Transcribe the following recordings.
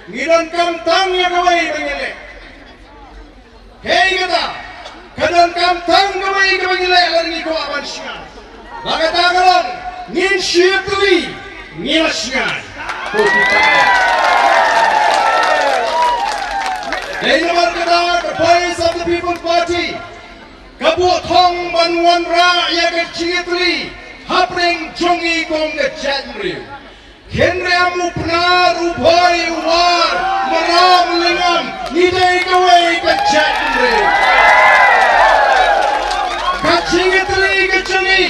ngidan kam tang ya kawai bangile hei kata kadan kam tang kawai bangile alargi ko abansyan bagata kalon ngin syitli ngilasyan ko kita hei nomor kata the voice of the people party kabuat hong banwan ra ya ke syitli hapring jongi kong ke jadri Henry pernah rupai war meram lingam nidai kawai kacatri kacing itli kacangi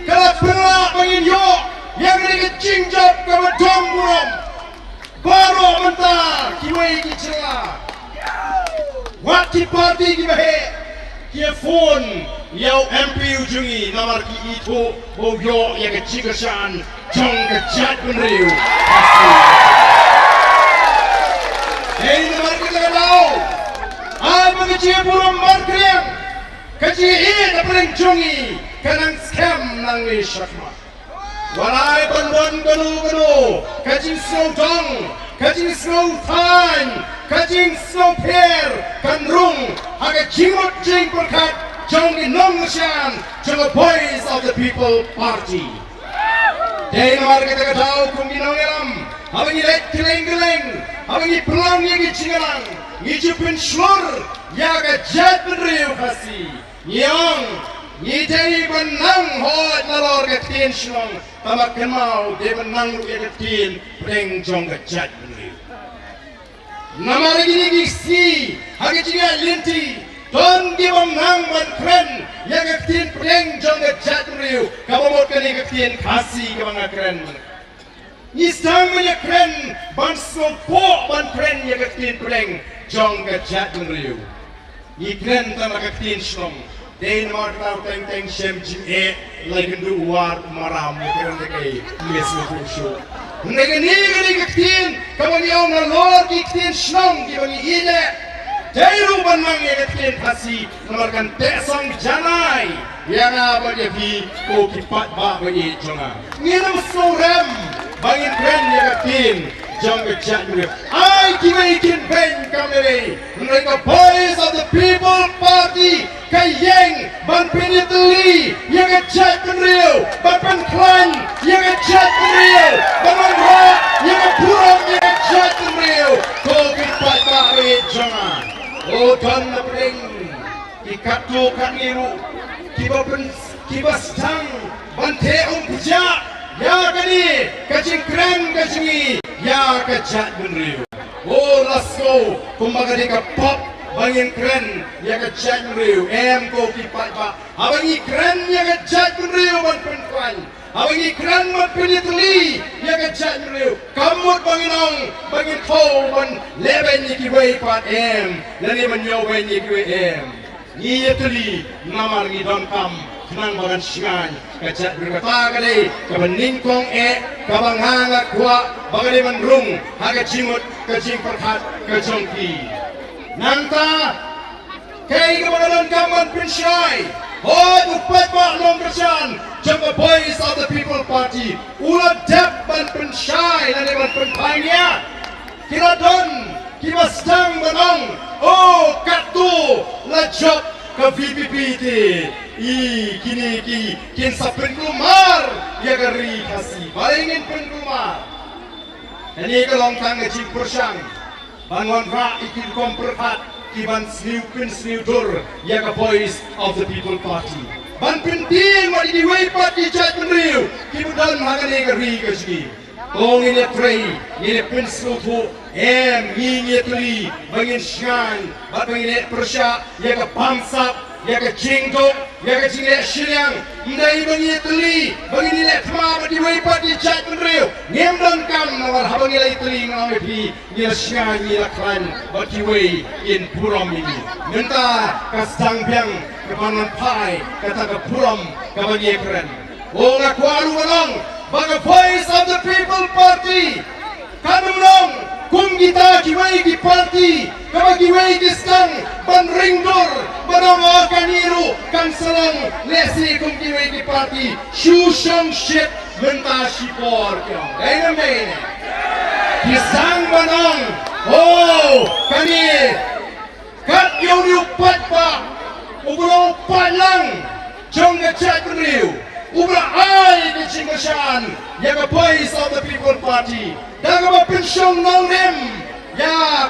kalau pernah pengin yo yang ni kacing jap kawan dom buram baru mentar kiwai kicela waktu parti kibahe kia phone yau MP ujungi nomor ki itu boyo yang kecil kesan jong kejat menriu hei nomor kita tahu apa kecil burung markriang kecil ini paling jongi kanang scam nangi syakma walai panduan ganu kecil snow dong kecil snow time kecil snow pair kan rung agak jingot jing perkat Jong Indonesia, Jong Voice of the People Party. Day nomor kita tahu kumbinong elam, abang ini geleng, abang ini pelang yang cingalang, ngijupin slur, ya kejat beriu kasih, nyong, ngijai benang hot nalor ketien slong, tamak kenal dia benang ketien, peng jong kejat beriu. Nama lagi ni gisi, hagi cinga linti. Don di nang man kren yang ketien preng jong kejat riu kabamot kani ketien kasih kabang kren nisang man kren ban sopo ban kren yang ketien preng jong kejat riu ni kren tama ketien slong dein mar tau teng sem jim lagi ndu war maram kren dekai mes show ngani ketien kabang yong na lor ketien slong di bani ile Jairu banang yang ketien kasih melarkan tesong janai yang apa dia fi ko kipat ba bagi jonga nginam sorem bangin kren yang ketien jong kejat juga ai kina ikin pen kamere mereka voice of the people party kayeng ban penituli yang kejat kenriu ban penklan yang kejat kenriu ban mangra yang kepuram yang kejat kenriu ko kipat ba bagi jonga Oh Tuhan napring ikatu kaniru kiba stang bante puja ya kani kacing keren kacingi ya kejat benriu oh let's go kumbaga di pop bangin keren ya kejat benriu ko kipat ba abangi keren ya kejat benriu ban penkuan abangi keren mat penitli ya kejat benriu kamut banginong bangin kau ban leben ni kiwai pat lani menyobai ni kiwai ni yetli namar ni don kam nang bagan singan kejat berkata kali kebening kong kabang hangat kuat bagale menrung haga cimut kecing perhat kejongki nanta kay kabagalan kaman pinsyai hoi upat pak nom kersan jangka voice of the people party ulat dep ban pinsyai lani ban penpangnya kira don kira stang banong oh katu lajok ke VPPT kini kin sa penkelumar ya gari kasih balingin penkelumar ini kelong tang ngecik persang bangun ra ikin komperhat kiban sniu dur ya ke voice of the people party ban penting mari di way party chat penriu kibudan hagani gari kasih kong ini tray ini penslu tu ngingitli bangin syan bat bangin persya ya ke pamsap ya ke jingkok ya ke jingkok siang ndai bangitli bangin ini thama di way party chat penriu ngemdan kam nawar habang ilai tli ngamepi ni syan ni laklan bat di way in puram ini ngenta kasang biang ke panon pai kata ke puram ke bagi keren oh ngakwaru manong baga voice of the people party kanumlong kung kita kiwai di party kabagiwai di stang ban ringdor banama kaniru kan selang lesi kung kiwai di party shusham shit menta shipor kyong dynamite kisang banong kami kat yung liupat pa ubro palang jong ngechat riu ubra ai ke chingashan yang voice of the people party daga pensyong nong nem ya